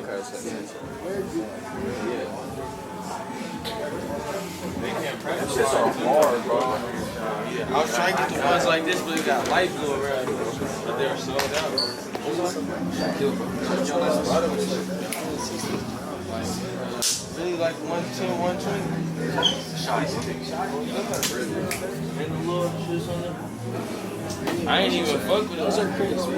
Okay, so yeah. They can't practice. That's just so hard, bro. Yeah, I was trying to get the ones like this, but it got light blue around here. But they were sold out. Really like 110, 120. And the little shits on there. I ain't even fuck with those. Those are crisp.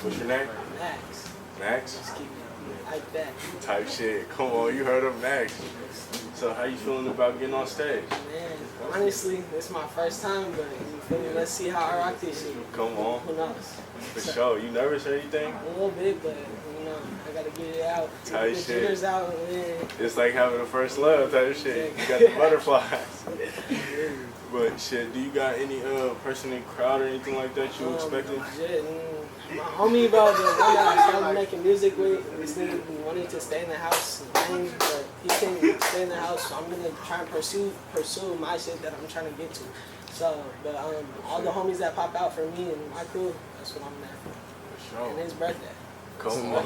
What's your name? Max. Max? Just keep it like that. Type shit. Come on, you heard of Max. So how you feeling about getting on stage? Man, honestly, this is my first time, but you feel me? Let's see how I rock this shit. Come on. Who knows? For sure. You nervous or anything? A little bit, but you know, I gotta get it out. Tight Get the shit. jitters out, man. It's like having a first love type shit. You got the butterflies. But shit, do you got any person in the crowd or anything like that you expecting? Legit, my homie about the one that I started making music with, this nigga wanted to stay in the house, but he can't stay in the house, so I'm gonna try and pursue my shit that I'm trying to get to. So, but all the homies that pop out for me and my crew, that's what I'm there for. Sure. And his birthday. Come on.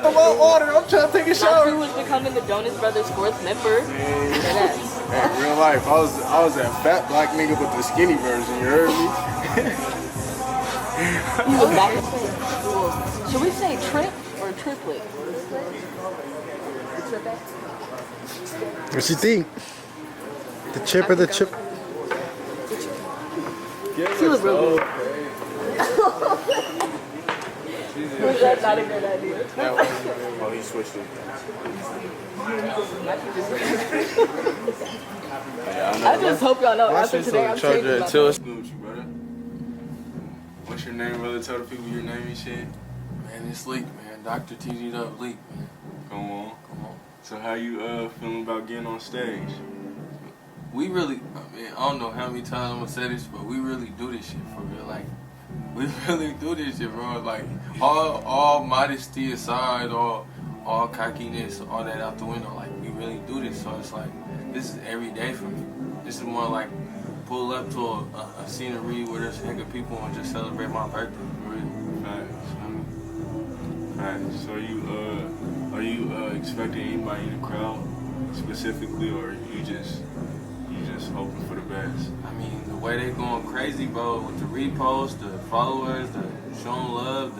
Come on, order. I'm trying to take a My shower. crew was becoming the Jonas Brothers' fourth member. Hey, real life, I was that fat black nigga with the skinny version. You heard me? Should we say trip or triplet? What you think? The chip or the chip? She was real good. Was that not a good idea? Oh, he switched it. I just hope y'all know after today I'm changing my What's good with you, brother? What's your name, brother? Tell the people your name and shit. Man, it's Leak, man. Dr. TG'd up Leak, man. Come on. Come on. So how you feeling about getting on stage? We really, I mean, I don't know how many times I'm gonna say this, but we really do this shit for real. Like, we really do this shit, bro. Like, all modesty aside, all cockiness, all that out the window. Like, we really do this. So it's like, this is every day for me. This is more like pull up to a scenery where there's a heck of people and just celebrate my birthday. For real. Facts. So are you expecting anybody in the crowd specifically, or you just hoping for the best? I mean, the way they going crazy, bro, with the reposts, the followers, the showing love,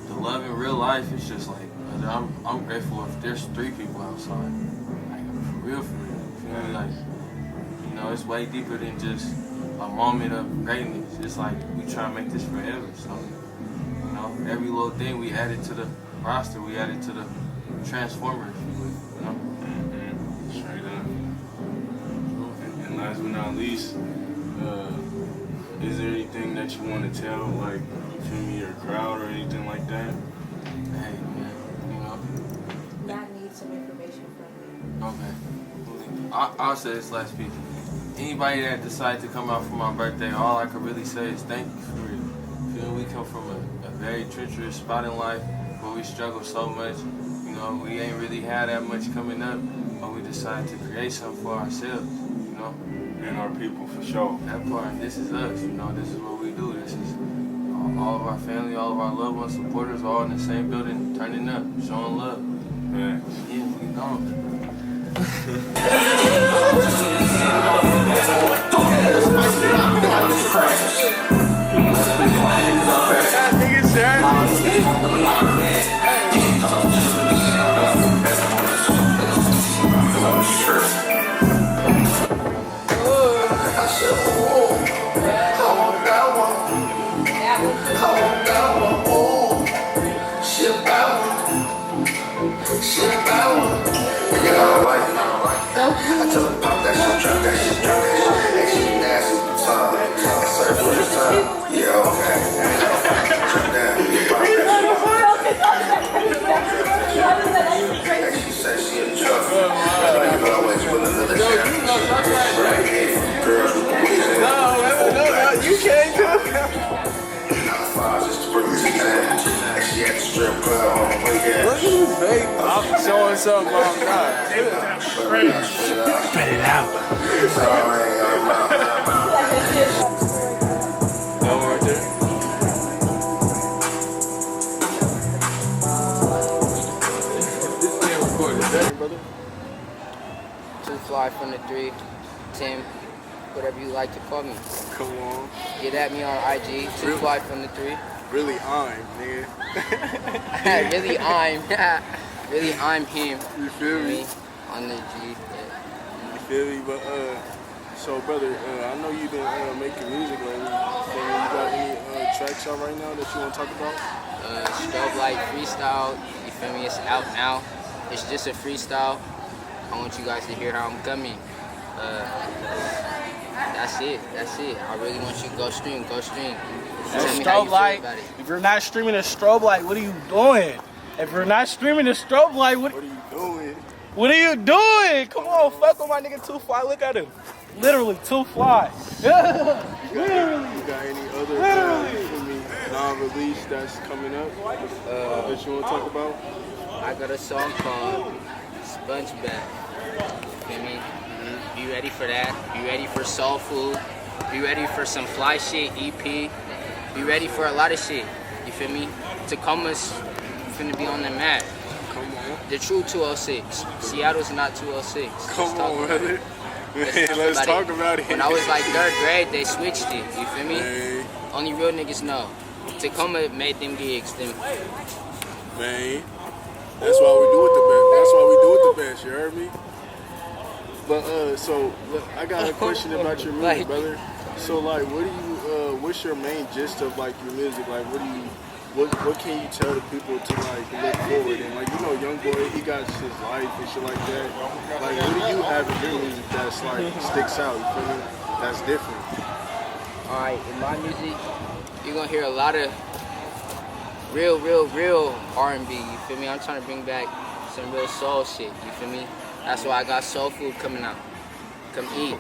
the love in real life, it's just like, I'm grateful if there's 3 people outside. Like, for real. You feel me? Like, you know, it's way deeper than just a moment of greatness. It's like, we try to make this forever. So, you know, every little thing we added to the roster, we added to the transformer, if you would, you know? Mm-hmm. Straight up. And last but not least, is there anything that you want to tell, like, you feel me, your crowd or anything like that? Hey, man, you know? I need some information from you. Okay. I'll say this last piece. Anybody that decides to come out for my birthday, all I can really say is thank you for real. Feel me? We come from a very treacherous spot in life where we struggle so much. You know, we ain't really had that much coming up, but we decided to create something for ourselves, you know? And our people, for sure. That part, this is us, you know, this is what we do. This is all of our family, all of our loved ones, supporters, all in the same building, turning up, showing love. Yeah, we gone. I tell her pop that shit, drop that shit, drop that shit. That shit nasty, surf for the time. Yeah, okay. Drop that, pop that shit. She said she a drug. You always willing to let that girls with the weed. No, you can't do it. Not five, just to bring me to that. She at the strip club on the weekend. Look at his face. Showing something on God. Spit it out. That one right there. This thing recorded, that brother. Too Fly from the 3, Tim, whatever you like to call me. Come on. Get at me on IG, Too Fly from the 3. Really, I'm, nigga. really I'm him. You feel me? On the G. You feel me? But so brother, I know you've been making music lately. So you got any tracks out right now that you want to talk about? Strobe Light Freestyle, you feel me? It's out now. It's just a freestyle. I want you guys to hear how I'm coming. That's it. I really want you to go stream. Tell me how you feel about it. If you're not streaming a strobe light, what are you doing? If you're not streaming a strobe light, what are you doing? What are you doing? Come on, fuck with my nigga Too Fly. Look at him. Literally, Too Fly. Literally. You got any other non-release that's coming up that you want to talk about? I got a song called Sponge Bath. Feel me? Be ready for that. Be ready for soul food. Be ready for some fly shit, EP. Be ready for a lot of shit. You feel me? Tacoma's finna be on the map. Come on. The true 206. Seattle's not 206. Come on, brother. Let's talk about it. When I was like 3rd grade, they switched it. You feel me? Man. Only real niggas know. Tacoma made them gigs. Man. That's why we do it the best. That's why we do it the best. You heard me? But so look, I got a question about your music, brother. So like, what's your main gist of like your music? Like, what can you tell the people to like look forward? And like, you know, Young Boy, he got his life and shit like that. Like, what do you have in your music that's like sticks out? You feel me? That's different. All right, in my music, you're gonna hear a lot of real R&B. You feel me? I'm trying to bring back some real soul shit. You feel me? That's why I got soul food coming out. Come eat,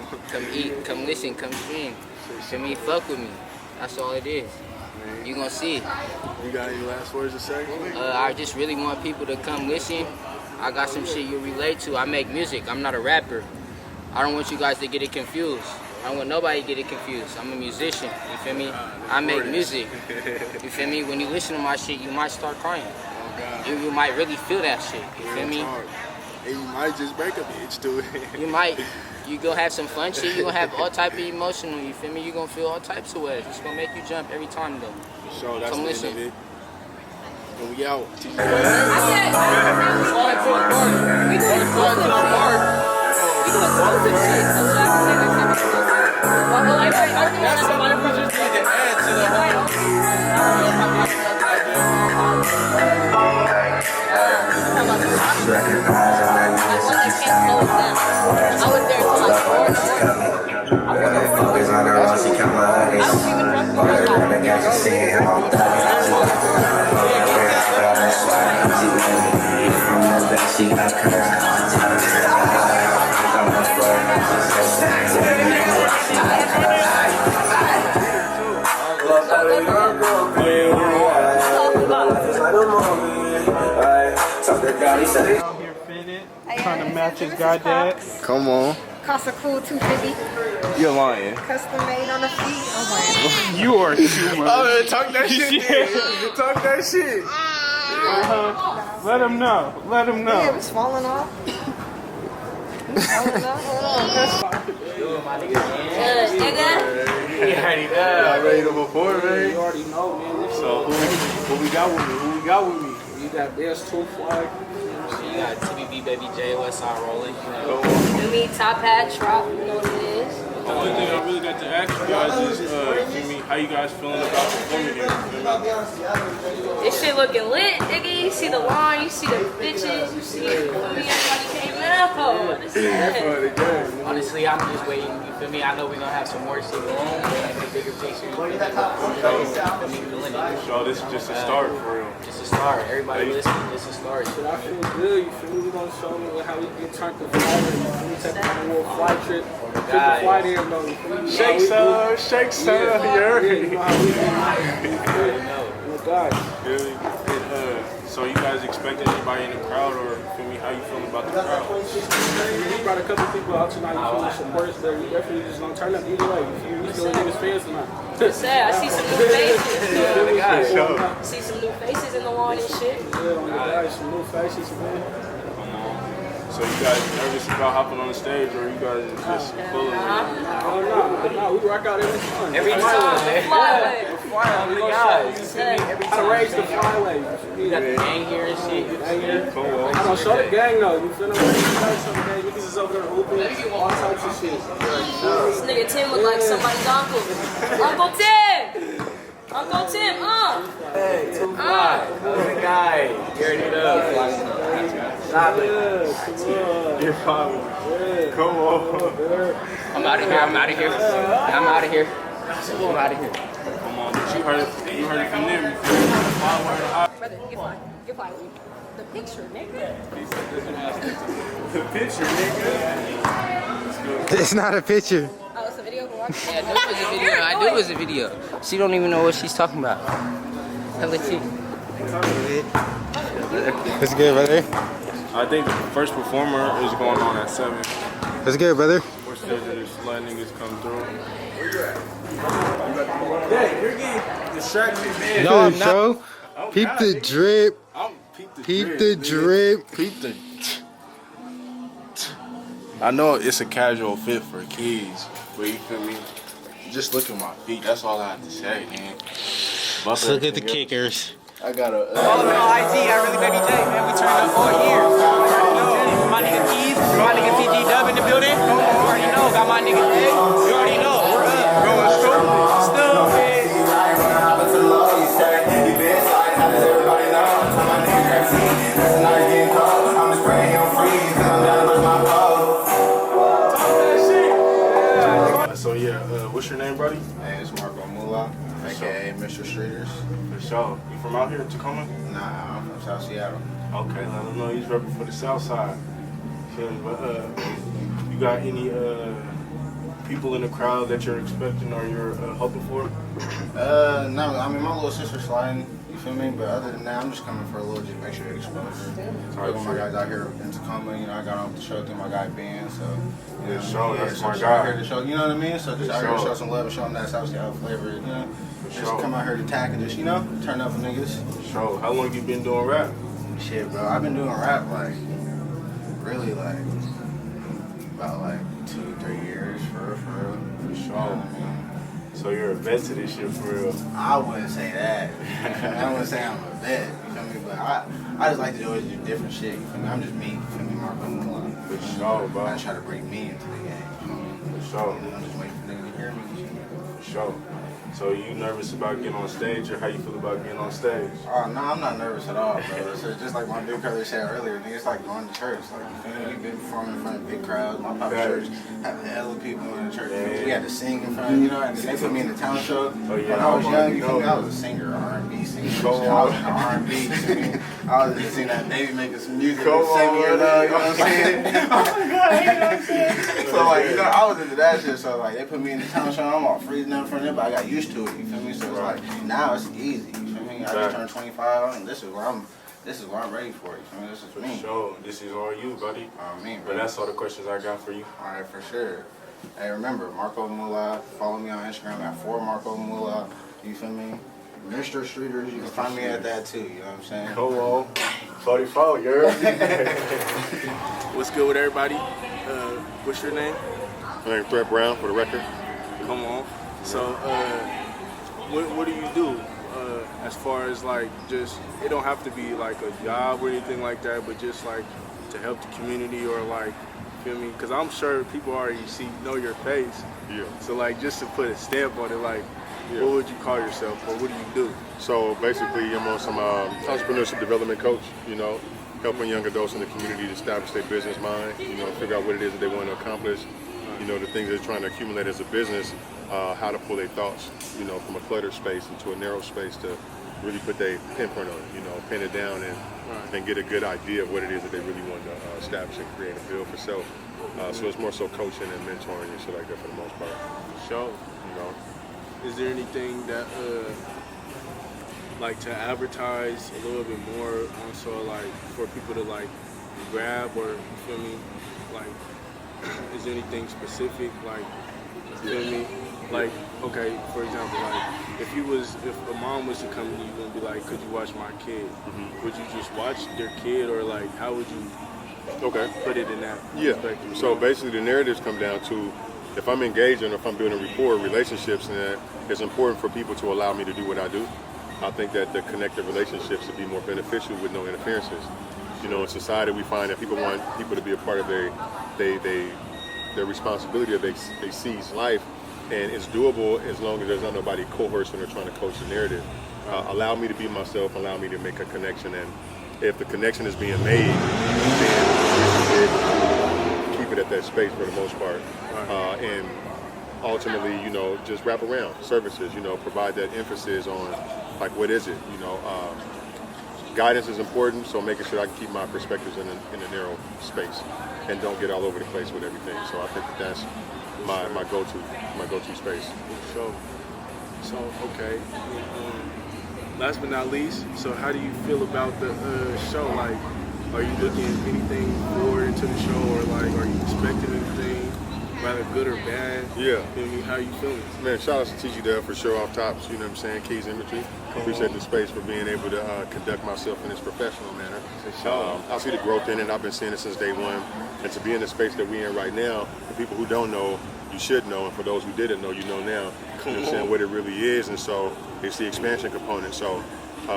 come listen, come stream. You feel me? Fuck with me. That's all it is. You gonna see it. You got any last words to say? I just really want people to come listen. I got some shit you relate to. I make music. I'm not a rapper. I don't want you guys to get it confused. I don't want nobody to get it confused. I'm a musician. You feel me? I make music. You feel me? When you listen to my shit, you might start crying. You might really feel that shit. You feel me? And you might just break a bitch to it. You gonna have some fun shit. You gonna have all type of emotional. You feel me? You gonna feel all types of ways. It's gonna make you jump every time though. So that's come the listen. end of it. And we out. Trying to match his goddamn. Come on. Cost a cool $250. You're lying. Custom made on the feet. Oh You are too much. Oh, talk that shit. Talk that shit. Let him know. Let him know. Yeah, it's falling off. It's falling off. He already Y'all ready to report, man? You already know, man. So who we got with me? You got there's Too Fly. You got TBB Baby J, Westside rolling. You know. You need top hat, drop, you know what it is. The only thing I really got to ask you guys is, how you guys feeling about performing here? This shit looking lit, nigga. You see the line, you see the bitches, you see everybody came out. This is lit. Honestly, I'm just waiting. You feel me? I know we're gonna have some more shit going on, like the bigger picture. So this is just a start for real. Just a start. Everybody listen. It's a start. But I feel good. You feel me? We're gonna show them how we get turned to fly. You feel me? Take a little fly trip. Take the flight in, though. You feel me? Shake some, you heard me. You know how we do. Oh, God. Really? So you guys expect anybody in the crowd, or feel me? How you feeling about the crowd? We brought a couple people out tonight. You feel the support, but we definitely just gonna turn up either way. You feel me? We still niggas fans tonight. Sad. I see some new faces. Yeah, See some new faces in the lawn and shit. on the guys, some new faces, man. So you guys nervous about hopping on the stage, or you guys just pulling? No, we rock out every time. Every time, man. Flyway. I'm the guys. I raise the flyway. You got the gang here and shit. I don't show the gang though. You feel me? Show the gang. Niggas is over there hooping, all types of shit. This nigga Tim look like somebody's uncle. Uncle Tim! Uncle Tim, Hey, too fly. Good guy. You already know. Stop it. You're fine. Come on. I'm out of here. I'm out of here. I'm out of here. I'm out of here. Come on. You heard it from them. Brother, get fine. Get fine. The picture, nigga. The picture, nigga. It's not a picture. Oh, it's a video for watching. Yeah, I knew it was a video. I knew it was a video. She don't even know what she's talking about. Hella cheap. It's good, brother. I think the first performer is going on at 7. It's good, brother. We're still just letting niggas come through. Yeah, you're getting distracted, man. No, I'm not. Peep the drip. Peep the drip. Peep the. I know it's a casual fit for kids, but you feel me? Just look at my feet. That's all I have to say, man. Let's look at the kickers. I got a. Follow me on IG, I really baby J, man. We turned up all year. You already know. My nigga Keys, my nigga TG Dub in the building. You already know. Got my nigga A. You already know. We're up. Going still, man. So yeah, what's your name, buddy? Hey, it's Marco Mula, aka Mr. Streeters. For sure. You from out here in Tacoma? Nah, I'm from South Seattle. Okay, let them know he's repping for the South Side. Feel me? But you got any people in the crowd that you're expecting or you're hoping for? No, I mean my little sister's sliding. You feel me? But other than that, I'm just coming for a little just extra exposure. Like when my guys out here in Tacoma, you know, I got off the show through my guy Ben, so you know, show, that's so my just guy. out here to show, you know what I mean? So just out here to show some love and show them that South Seattle flavor, you know. Just come out here to attack and just, you know, turn up for niggas. Sure. How long you been doing rap? Shit, bro, I've been doing rap like really like about like 2-3 years for real. For sure. You know what I mean? So you're a vet to this shit for real? I wouldn't say that. I wouldn't say I'm a vet, you feel me? But I just like to always do different shit, you feel me? I'm just me, you feel me? Marco Mula. For sure, bro. I just try to bring me into the game, you feel me? For sure. I'm just waiting for niggas to hear me. For sure. So you nervous about getting on stage, or how you feel about getting on stage? Oh, no, I'm not nervous at all, bro. So just like my big brother said earlier, nigga, it's like going to church. Like, you feel me? We've been performing in front of big crowds. My papa church had hella people in the church. Yeah. We had to sing in front of, you know, and they put me in the talent show. Oh, yeah. When I was young, you feel me? I was a singer, R&B singer. I was in R&B, you feel me? I was just seeing that baby making some music at 7 years old, you know what I'm saying? Oh my God, you know what I'm saying? So like, you know, I was into that shit, so like, they put me in the talent show, I'm all freezing up in front of them, but I got used to it, you feel me? So it's like, now it's easy, you feel me? I just turned 25, and this is where I'm ready for it, you feel me? This is For me. sure. This is all you, buddy. Me, But bro. that's all the questions I got for you. Alright, for sure. Hey, remember, Marco Mula, follow me on Instagram at 4Marco Mula, you feel me? Mr. Streeters, you can find me at that too, you know what I'm saying? Come on. 44, you heard? What's good with everybody? What's your name? My name's Brett Brown, for the record. Come on. So, what do you do as far as like just, it don't have to be like a job or anything like that, but just like to help the community or like, feel me? Because I'm sure people already know your face. Yeah. So like just to put a stamp on it, like, what would you call yourself or what do you do? So basically, I'm on some entrepreneurship development coach, you know, helping young adults in the community to establish their business mind, you know, figure out what it is that they want to accomplish, you know, the things they're trying to accumulate as a business, how to pull their thoughts, you know, from a cluttered space into a narrow space to really put their pinprint on it, you know, pin it down and get a good idea of what it is that they really want to establish and create and build for self. So it's more so coaching and mentoring and shit like that for the most part. Sure. You know. Is there anything that like to advertise a little bit more, also like for people to like grab, or you feel me? Like, is there anything specific? Like, you feel me? Like, okay, for example, like if a mom was to come to you and be like, could you watch my kid? Would you just watch their kid, or like how would you put it in that perspective? So basically the narratives come down to, if I'm engaging, or if I'm building rapport, relationships, and that it's important for people to allow me to do what I do. I think that the connected relationships would be more beneficial with no interferences. You know, in society we find that people want people to be a part of their responsibility, of they seize life, and it's doable as long as there's not nobody coercing or trying to coach the narrative. Allow me to be myself, allow me to make a connection, and if the connection is being made, then keep it at that space for the most part. And ultimately, you know, just wrap around services, you know, provide that emphasis on, like, what is it, you know. Guidance is important, so making sure I can keep my perspectives in a narrow space and don't get all over the place with everything. So I think that's my go-to space. So okay. Last but not least, so how do you feel about the show? Like, are you looking anything forward into the show, or like, are you expecting anything, rather good or bad? Yeah. I mean, how you feeling? Man, shout out to TG Dub for Show Off Tops, you know what I'm saying, Keys Imagery. Appreciate the space for being able to conduct myself in this professional manner. I see the growth in it. I've been seeing it since day one. And to be in the space that we're in right now, for people who don't know, you should know, and for those who didn't know, you know now. You know what I'm saying, what it really is, and so it's the expansion component. So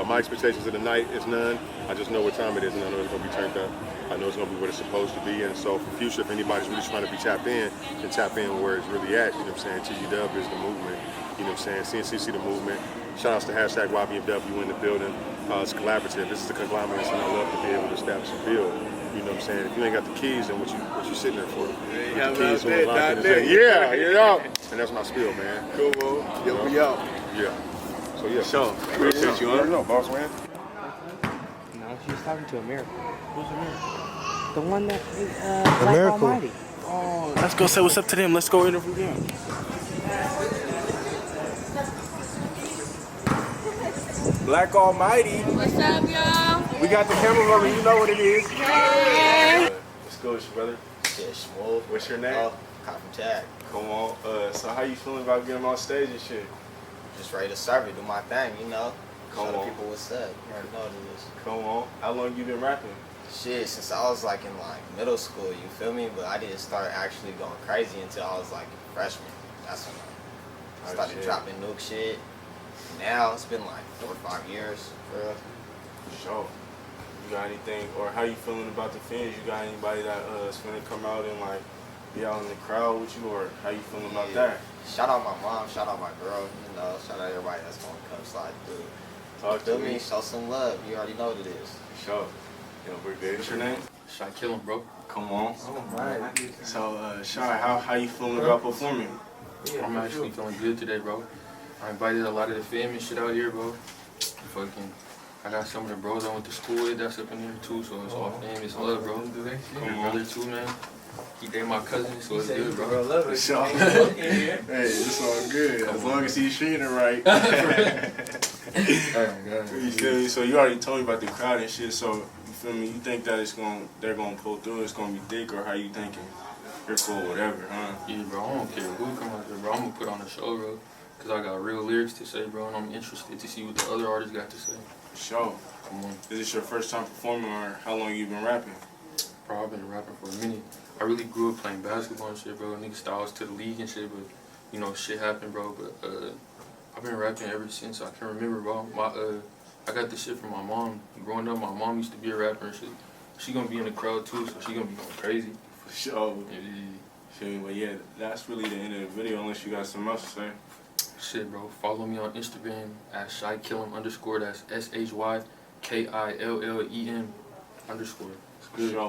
my expectations of the night is none. I just know what time it is, and I know it's going to be turned up. I know it's going to be what it's supposed to be, and so for future, if anybody's really trying to be tapped in, then tap in where it's really at. You know what I'm saying? TG Dub is the movement. You know what I'm saying? CNCC the movement. Shout outs to hashtag YBMW in the building. It's collaborative. This is the conglomerate, and I love to be able to establish a build. You know what I'm saying? If you ain't got the keys, then what you sitting there for? Yeah, the keys yeah, you know. And that's my spiel, man. Cool, yo, we out. Yeah. So yeah. So appreciate you, huh? No, boss man. No, she was talking to America. Who's America? The one that America. Almighty. Oh, let's go say what's up to them. Let's go interview them. Black Almighty. What's up, y'all? We got the camera rolling. You know what it is. Hey. Let's go, with you, brother. Yeah, Shmuel. What's your name? Cop from Tag. Come on. So how you feeling about getting on stage and shit? Just ready to serve it, do my thing, you know. Come Show on. the people what's up. You already know what it is. Come on. How long you been rapping? Shit, since I was like in like middle school, you feel me? But I didn't start actually going crazy until I was like a freshman. That's when I started dropping nuke shit. Now it's been like 4 or 5 years, for real. For sure. You got anything, or how you feeling about the fans? You got anybody that's gonna come out and like be out in the crowd with you, or how you feeling about that? Shout out my mom, shout out my girl, you know, shout out everybody that's gonna come slide through. Talk to me. Show some love. You already know what it is. For sure. Yo, we're good. What's your name? Shy Kill him, bro. Come on. So, Shy, how you feeling about performing? I'm actually feeling good today, bro. I invited a lot of the fam and shit out here, bro. I got some of the bros I went to school with that's up in here too, so it's all fam, it's love, bro. Come on. Brother too, man. They my cousin, so it's good, bro. For sure. Hey, it's all good. As long as he's treating it right. You feel me? So you already told me about the crowd and shit, so you feel me? You think that they're gonna pull through, it's gonna be thick, or how you thinking? You're cool, whatever, huh? Yeah, bro, I don't care who come out there, bro. I'm gonna put on a show, bro. Cause I got real lyrics to say, bro, and I'm interested to see what the other artists got to say. For sure. Come on. Is this your first time performing, or how long you been rapping? Bro, I've been rapping for a minute. I really grew up playing basketball and shit, bro. Niggas thought I was to the league and shit, but, you know, shit happened, bro. But I've been rapping ever since I can remember, bro. I got this shit from my mom. Growing up, my mom used to be a rapper and shit. She gonna be in the crowd too, so she gonna be going crazy. For sure. Yeah. But yeah, that's really the end of the video, unless you got something else to say. Shit, bro. Follow me on Instagram at ShyKillem_. That's ShyKillem_. It's good. For sure.